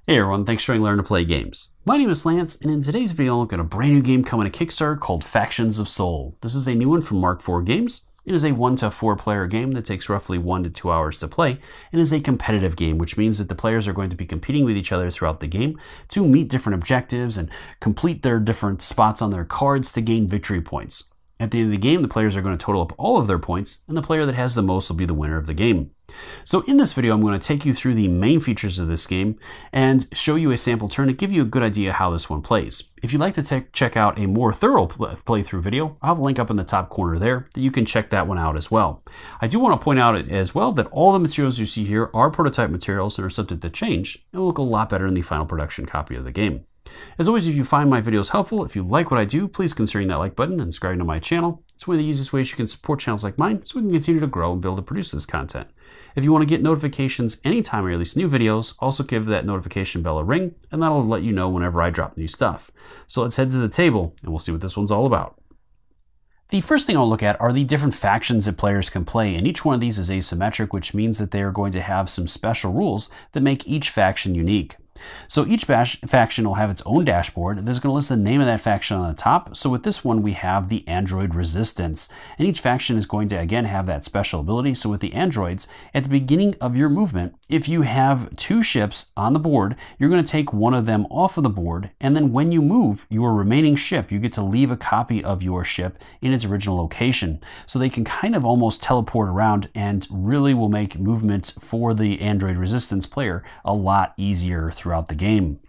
Hey everyone, thanks for learning to play games. My name is Lance, and in today's video I'll look at a brand new game coming to Kickstarter called Factions of Sol. This is a new one from Mark IV Games. It is a 1 to 4 player game that takes roughly 1 to 2 hours to play, and is a competitive game, which means that the players are going to be competing with each other throughout the game to meet different objectives and complete their different spots on their cards to gain victory points. At the end of the game, the players are going to total up all of their points, and the player that has the most will be the winner of the game. So in this video, I'm going to take you through the main features of this game and show you a sample turn to give you a good idea how this one plays. If you'd like to check out a more thorough playthrough video, I'll have a link up in the top corner there that you can check that one out as well. I do want to point out as well that all the materials you see here are prototype materials that are subject to change and will look a lot better in the final production copy of the game. As always, if you find my videos helpful, if you like what I do, please consider hitting that like button and subscribing to my channel. It's one of the easiest ways you can support channels like mine so we can continue to grow and be able to produce this content. If you want to get notifications anytime I release new videos, also give that notification bell a ring, and that'll let you know whenever I drop new stuff. So let's head to the table and we'll see what this one's all about. The first thing I'll look at are the different factions that players can play, and each one of these is asymmetric, which means that they are going to have some special rules that make each faction unique. So each faction will have its own dashboard, and there's going to list the name of that faction on the top. So with this one, we have the Android Resistance, and each faction is going to again have that special ability. So with the androids, at the beginning of your movement, if you have 2 ships on the board, you're going to take one of them off of the board, and then when you move your remaining ship, you get to leave a copy of your ship in its original location. So they can kind of almost teleport around and really will make movement for the Android Resistance player a lot easier throughout the game.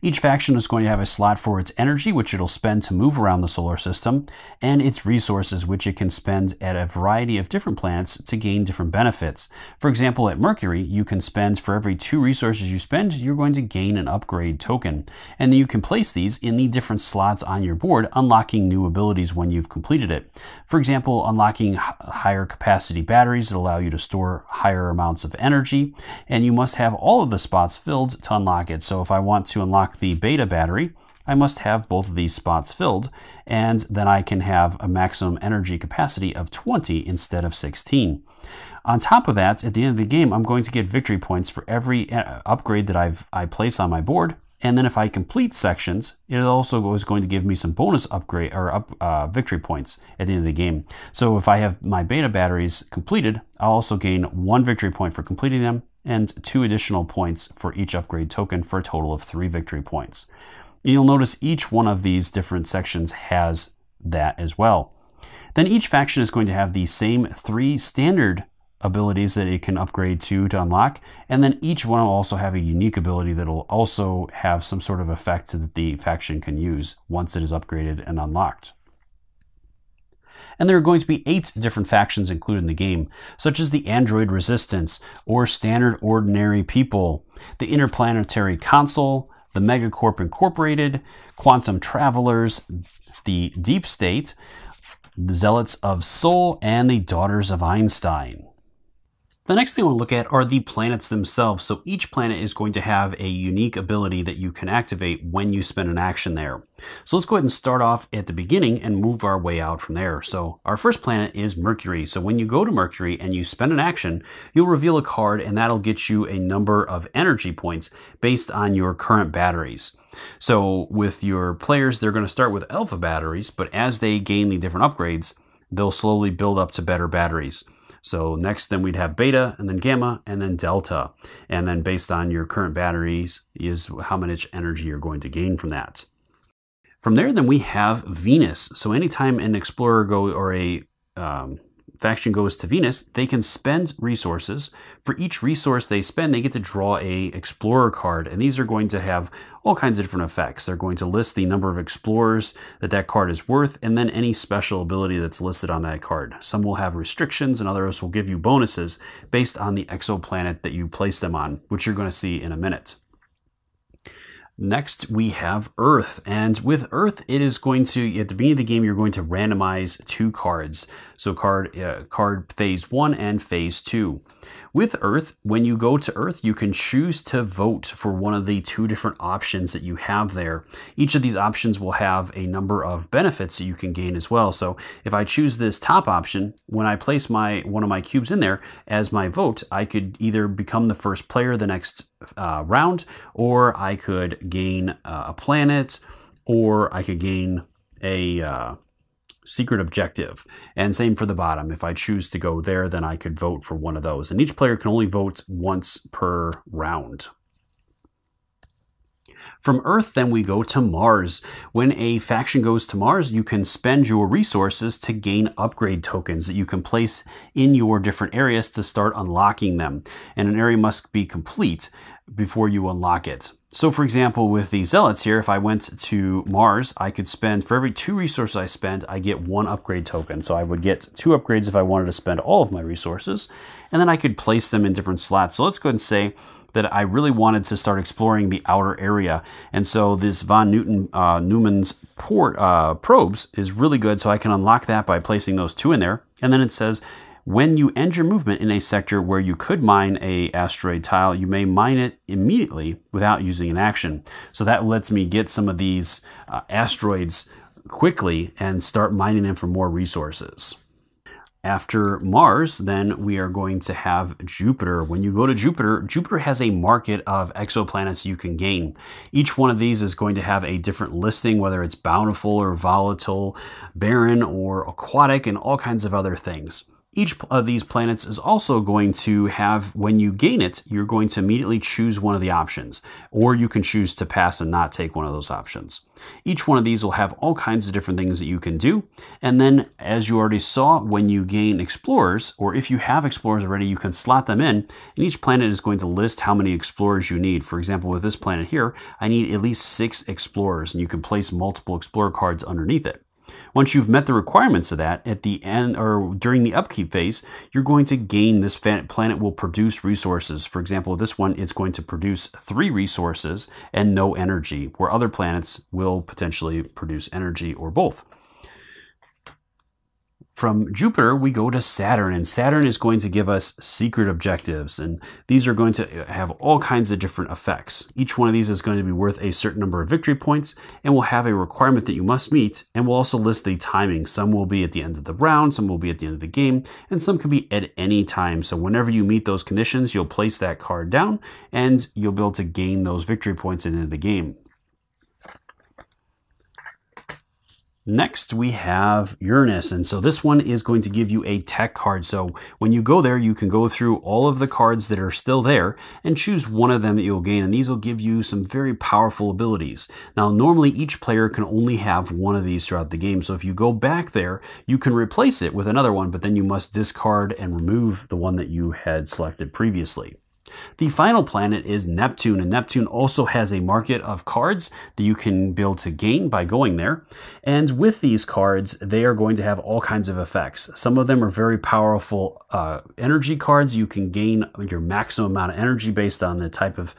Each faction is going to have a slot for its energy, which it'll spend to move around the solar system, and its resources, which it can spend at a variety of different planets to gain different benefits. For example, at Mercury, you can spend, for every 2 resources you spend, you're going to gain an upgrade token. And then you can place these in the different slots on your board, unlocking new abilities when you've completed it. For example, unlocking higher capacity batteries that allow you to store higher amounts of energy, and you must have all of the spots filled to unlock it. So if I want to unlock the beta battery, I must have both of these spots filled, and then I can have a maximum energy capacity of 20 instead of 16. On top of that, at the end of the game, I'm going to get victory points for every upgrade that I place on my board. And then if I complete sections, it also is going to give me some bonus upgrade or victory points at the end of the game. So if I have my beta batteries completed, I'll also gain 1 victory point for completing them and 2 additional points for each upgrade token for a total of 3 victory points. You'll notice each one of these different sections has that as well. Then each faction is going to have the same 3 standard abilities that it can upgrade to unlock, and then each one will also have a unique ability that will also have some sort of effect that the faction can use once it is upgraded and unlocked. And there are going to be 8 different factions included in the game, such as the Android Resistance, or Standard Ordinary People, the Interplanetary Council, the Megacorp Incorporated, Quantum Travelers, the Deep State, the Zealots of Sol, and the Daughters of Einstein. The next thing we'll look at are the planets themselves. So each planet is going to have a unique ability that you can activate when you spend an action there. So let's go ahead and start off at the beginning and move our way out from there. So our first planet is Mercury. So when you go to Mercury and you spend an action, you'll reveal a card, and that'll get you a number of energy points based on your current batteries. So with your players, they're going to start with alpha batteries, but as they gain the different upgrades, they'll slowly build up to better batteries. So next then we'd have beta, and then gamma, and then delta. And then based on your current batteries is how much energy you're going to gain from that. From there then we have Venus. So anytime an explorer or a faction goes to Venus, they can spend resources. For each resource they spend, they get to draw a explorer card, and these are going to have all kinds of different effects. They're going to list the number of explorers that card is worth, and then any special ability that's listed on that card. Some will have restrictions, and others will give you bonuses based on the exoplanet that you place them on, which you're going to see in a minute. Next, we have Earth, and with Earth, it is going to, at the beginning of the game, you're going to randomize 2 cards. So card phase 1 and phase 2. With Earth, when you go to Earth, you can choose to vote for one of the two different options that you have there. Each of these options will have a number of benefits that you can gain as well. So if I choose this top option, when I place one of my cubes in there as my vote, I could either become the first player the next round, or I could gain a planet, or I could gain a secret objective. And same for the bottom. If I choose to go there, then I could vote for one of those. And each player can only vote once per round. From Earth, then we go to Mars. When a faction goes to Mars, you can spend your resources to gain upgrade tokens that you can place in your different areas to start unlocking them. And an area must be complete before you unlock it. So for example, with the Zealots here, if I went to Mars, I could spend, for every 2 resources I spend, I get 1 upgrade token. So I would get 2 upgrades if I wanted to spend all of my resources, and then I could place them in different slots. So let's go ahead and say that I really wanted to start exploring the outer area. And so this von Neumann's probes is really good. So I can unlock that by placing those 2 in there. And then it says, when you end your movement in a sector where you could mine a asteroid tile, you may mine it immediately without using an action. So that lets me get some of these asteroids quickly and start mining them for more resources. After Mars, then we are going to have Jupiter. When you go to Jupiter, Jupiter has a market of exoplanets you can gain. Each one of these is going to have a different listing, whether it's bountiful or volatile, barren or aquatic, and all kinds of other things. Each of these planets is also going to have, when you gain it, you're going to immediately choose one of the options, or you can choose to pass and not take one of those options. Each one of these will have all kinds of different things that you can do. And then, as you already saw, when you gain explorers, or if you have explorers already, you can slot them in, and each planet is going to list how many explorers you need. For example, with this planet here, I need at least 6 explorers, and you can place multiple explorer cards underneath it. Once you've met the requirements of that, at the end or during the upkeep phase, you're going to gain, this planet will produce resources. For example, this one is going to produce 3 resources and no energy, where other planets will potentially produce energy or both. From Jupiter, we go to Saturn, and Saturn is going to give us secret objectives, and these are going to have all kinds of different effects. Each one of these is going to be worth a certain number of victory points and will have a requirement that you must meet, and will also list the timing. Some will be at the end of the round, some will be at the end of the game, and some can be at any time. So whenever you meet those conditions, you'll place that card down, and you'll be able to gain those victory points at the end of the game. Next, we have Uranus, and so this one is going to give you a tech card. So when you go there, you can go through all of the cards that are still there and choose one of them that you'll gain, and these will give you some very powerful abilities. Now, normally each player can only have one of these throughout the game, so if you go back there, you can replace it with another one, but then you must discard and remove the one that you had selected previously. The final planet is Neptune, and Neptune also has a market of cards that you can be able to gain by going there. And with these cards, they are going to have all kinds of effects. Some of them are very powerful energy cards. You can gain your maximum amount of energy based on the type of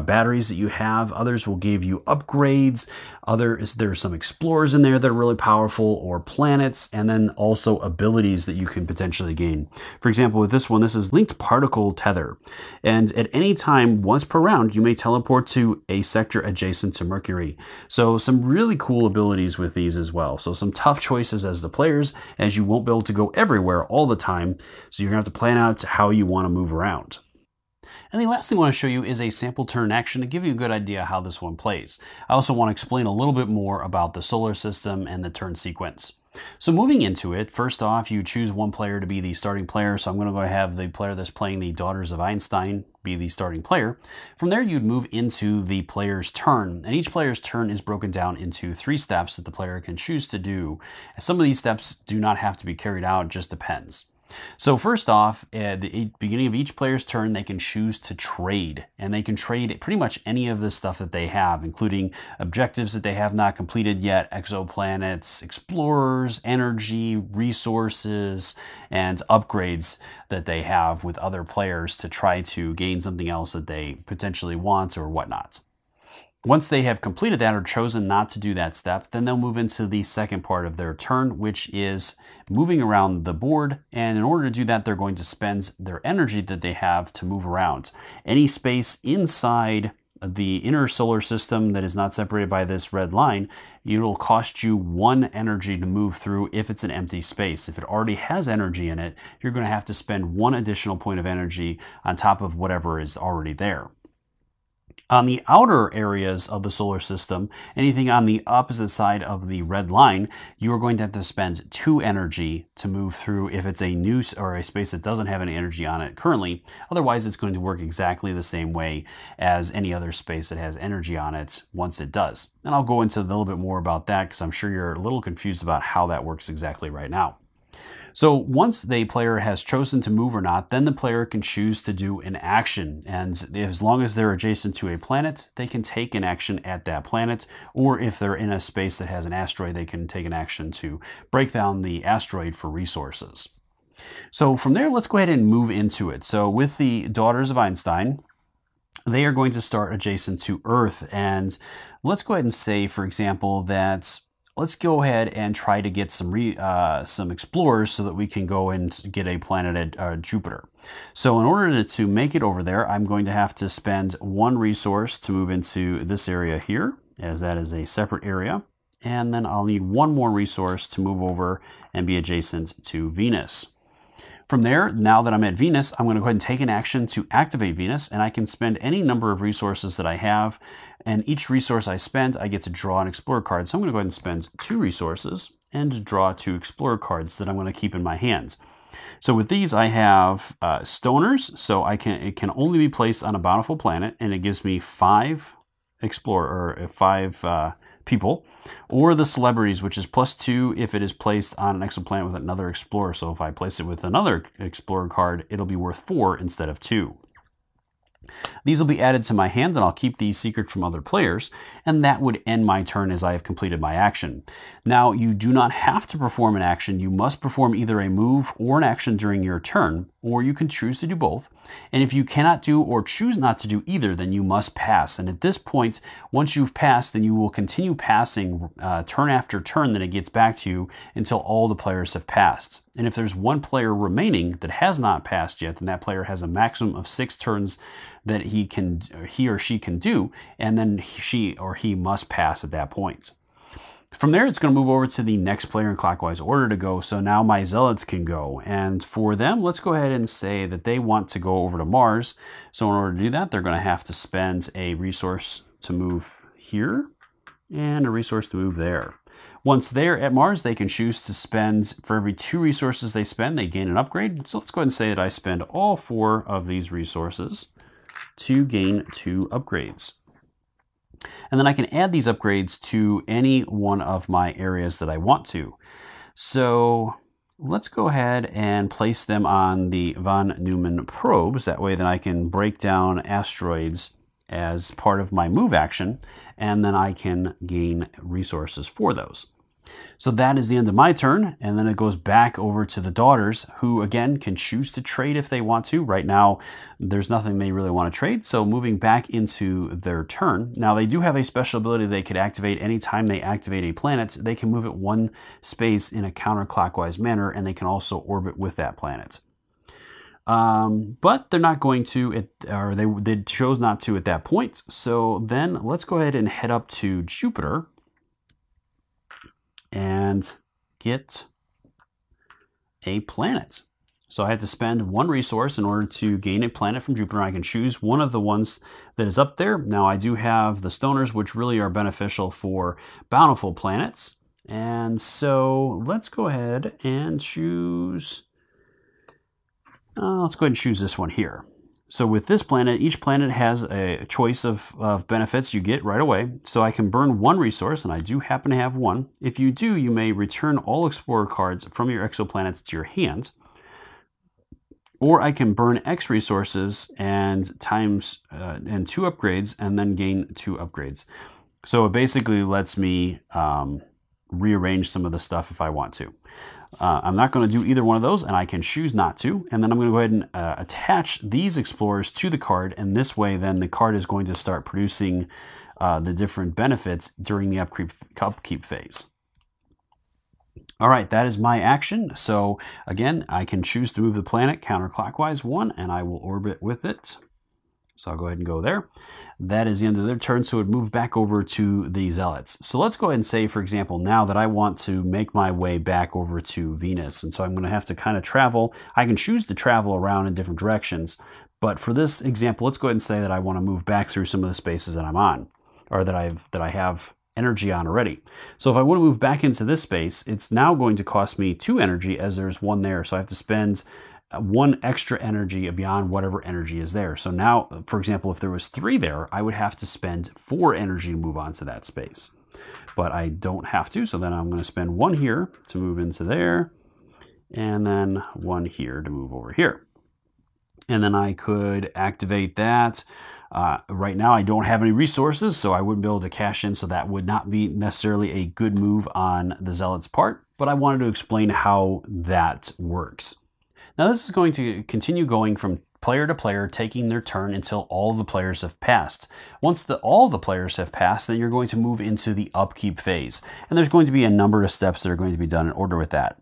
batteries that you have. Others will give you upgrades. There's some explorers in there that are really powerful, or planets, and then also abilities that you can potentially gain. For example, with this one, this is Linked Particle Tether. And at any time, once per round, you may teleport to a sector adjacent to Mercury. So some really cool abilities with these as well. So some tough choices as the players, as you won't be able to go everywhere all the time. So you're going to have to plan out how you want to move around. And the last thing I want to show you is a sample turn action to give you a good idea how this one plays. I also want to explain a little bit more about the solar system and the turn sequence. So moving into it, first off, you choose one player to be the starting player. So I'm going to go have the player that's playing the Daughters of Einstein be the starting player. From there, you'd move into the player's turn. And each player's turn is broken down into 3 steps that the player can choose to do. Some of these steps do not have to be carried out, it just depends. So first off, at the beginning of each player's turn, they can choose to trade, and they can trade pretty much any of the stuff that they have, including objectives that they have not completed yet, exoplanets, explorers, energy, resources, and upgrades that they have with other players to try to gain something else that they potentially want or whatnot. Once they have completed that or chosen not to do that step, then they'll move into the second part of their turn, which is moving around the board. And in order to do that, they're going to spend their energy that they have to move around. Any space inside the inner solar system that is not separated by this red line, it'll cost you 1 energy to move through if it's an empty space. If it already has energy in it, you're going to have to spend 1 additional point of energy on top of whatever is already there. On the outer areas of the solar system, anything on the opposite side of the red line, you are going to have to spend 2 energy to move through if it's a new or a space that doesn't have any energy on it currently. Otherwise, it's going to work exactly the same way as any other space that has energy on it once it does. And I'll go into a little bit more about that because I'm sure you're a little confused about how that works exactly right now. So once the player has chosen to move or not, then the player can choose to do an action. And as long as they're adjacent to a planet, they can take an action at that planet. Or if they're in a space that has an asteroid, they can take an action to break down the asteroid for resources. So from there, let's go ahead and move into it. So with the Daughters of Einstein, they are going to start adjacent to Earth. And let's go ahead and say, for example, that let's go ahead and try to get some explorers so that we can go and get a planet at Jupiter. So in order to make it over there, I'm going to have to spend 1 resource to move into this area here, as that is a separate area. And then I'll need 1 more resource to move over and be adjacent to Venus. From there, now that I'm at Venus, I'm going to go ahead and take an action to activate Venus, and I can spend any number of resources that I have, and each resource I spend, I get to draw an Explorer card. So I'm going to go ahead and spend 2 resources and draw 2 Explorer cards that I'm going to keep in my hands. So with these, I have Stoners, so it can only be placed on a bountiful planet, and it gives me 5 people, or the Celebrities, which is +2 if it is placed on an exoplanet with another Explorer. So if I place it with another Explorer card, it'll be worth 4 instead of 2. These will be added to my hands, and I'll keep these secret from other players, and that would end my turn as I have completed my action. Now, you do not have to perform an action. You must perform either a move or an action during your turn, or you can choose to do both. And if you cannot do or choose not to do either, then you must pass. And at this point, once you've passed, then you will continue passing turn after turn that it gets back to you until all the players have passed. And if there's 1 player remaining that has not passed yet, then that player has a maximum of 6 turns that he or she can do, and then she or he must pass at that point. From there, it's going to move over to the next player in clockwise order to go. So now my Zealots can go. And for them, let's go ahead and say that they want to go over to Mars. So in order to do that, they're going to have to spend a resource to move here and a resource to move there. Once they're at Mars, they can choose to spend, for every 2 resources they spend, they gain an upgrade. So let's go ahead and say that I spend all 4 of these resources to gain 2 upgrades. And then I can add these upgrades to any one of my areas that I want to. So let's go ahead and place them on the von Neumann probes. That way then I can break down asteroids as part of my move action, and then I can gain resources for those. So that is the end of my turn, and then it goes back over to the Daughters, who again can choose to trade if they want to. Right now, there's nothing they really want to trade, so moving back into their turn. Now, they do have a special ability they could activate anytime they activate a planet. They can move it 1 space in a counterclockwise manner, and they can also orbit with that planet. But they're not going to, or they chose not to at that point. So then let's go ahead and head up to Jupiter and get a planet. So I had to spend 1 resource in order to gain a planet from Jupiter. I can choose one of the ones that is up there. Now I do have the Stoners, which really are beneficial for bountiful planets. And so let's go ahead and choose, let's go ahead and choose this one here. So with this planet, each planet has a choice of benefits you get right away. So I can burn 1 resource, and I do happen to have 1. If you do, you may return all Explorer cards from your exoplanets to your hand. Or I can burn X resources and and 2 upgrades, and then gain 2 upgrades. So it basically lets me rearrange some of the stuff if I want to. I'm not going to do either one of those, and I can choose not to. And then I'm going to go ahead and attach these Explorers to the card, and this way then the card is going to start producing the different benefits during the upkeep phase. All right, that is my action. So again, I can choose to move the planet counterclockwise 1, and I will orbit with it. So I'll go ahead and go there. That is the end of their turn, so it would move back over to the Zealots. So let's go ahead and say, for example, now that I want to make my way back over to Venus, and so I'm going to have to kind of travel. I can choose to travel around in different directions, but for this example, let's go ahead and say that I want to move back through some of the spaces that I'm on, or that I have energy on already. So if I want to move back into this space, it's now going to cost me 2 energy as there's 1 there. So I have to spend 1 extra energy beyond whatever energy is there. So now, for example, if there was 3 there, I would have to spend 4 energy to move on to that space. But I don't have to, so then I'm going to spend 1 here to move into there, and then 1 here to move over here. And then I could activate that. Right now I don't have any resources, so I wouldn't be able to cash in, so that would not be necessarily a good move on the Zealot's part, but I wanted to explain how that works. Now this is going to continue going from player to player, taking their turn until all the players have passed. Once all the players have passed, then you're going to move into the upkeep phase, and there's going to be a number of steps that are going to be done in order with that.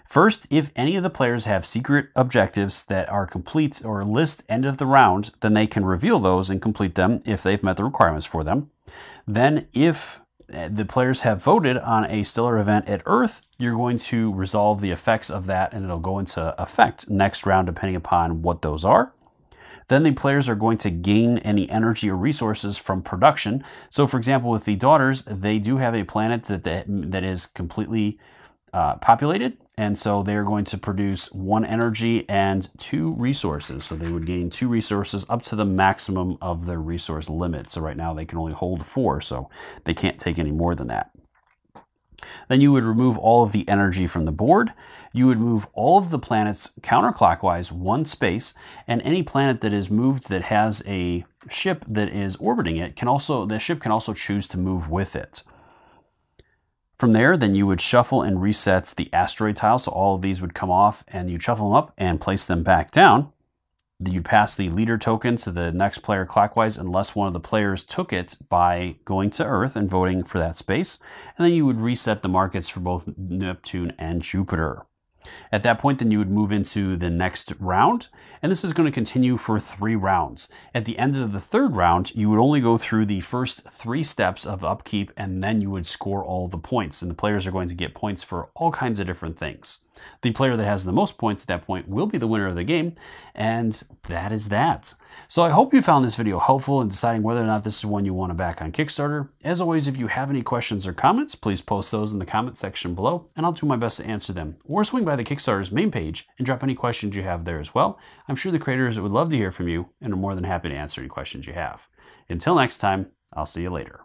First, if any of the players have secret objectives that are complete or list end of the round, then they can reveal those and complete them if they've met the requirements for them. Then if the players have voted on a stellar event at Earth, you're going to resolve the effects of that, and it'll go into effect next round depending upon what those are. Then the players are going to gain any energy or resources from production. So for example, with the daughters, they do have a planet that is completely populated, and so they're going to produce 1 energy and 2 resources. So they would gain 2 resources up to the maximum of their resource limit. So right now they can only hold 4, so they can't take any more than that. Then you would remove all of the energy from the board. You would move all of the planets counterclockwise 1 space, and any planet that is moved that has a ship that is orbiting it the ship can also choose to move with it. From there, then you would shuffle and reset the asteroid tile, so all of these would come off, and you'd shuffle them up and place them back down. You'd pass the leader token to the next player clockwise unless one of the players took it by going to Earth and voting for that space. And then you would reset the markets for both Neptune and Jupiter. At that point, then you would move into the next round, and this is going to continue for 3 rounds. At the end of the 3rd round, you would only go through the first 3 steps of upkeep, and then you would score all the points, and the players are going to get points for all kinds of different things. The player that has the most points at that point will be the winner of the game, and that is that. So I hope you found this video helpful in deciding whether or not this is one you want to back on Kickstarter. As always, if you have any questions or comments, please post those in the comment section below, and I'll do my best to answer them. Or swing by the Kickstarter's main page and drop any questions you have there as well. I'm sure the creators would love to hear from you and are more than happy to answer any questions you have. Until next time, I'll see you later.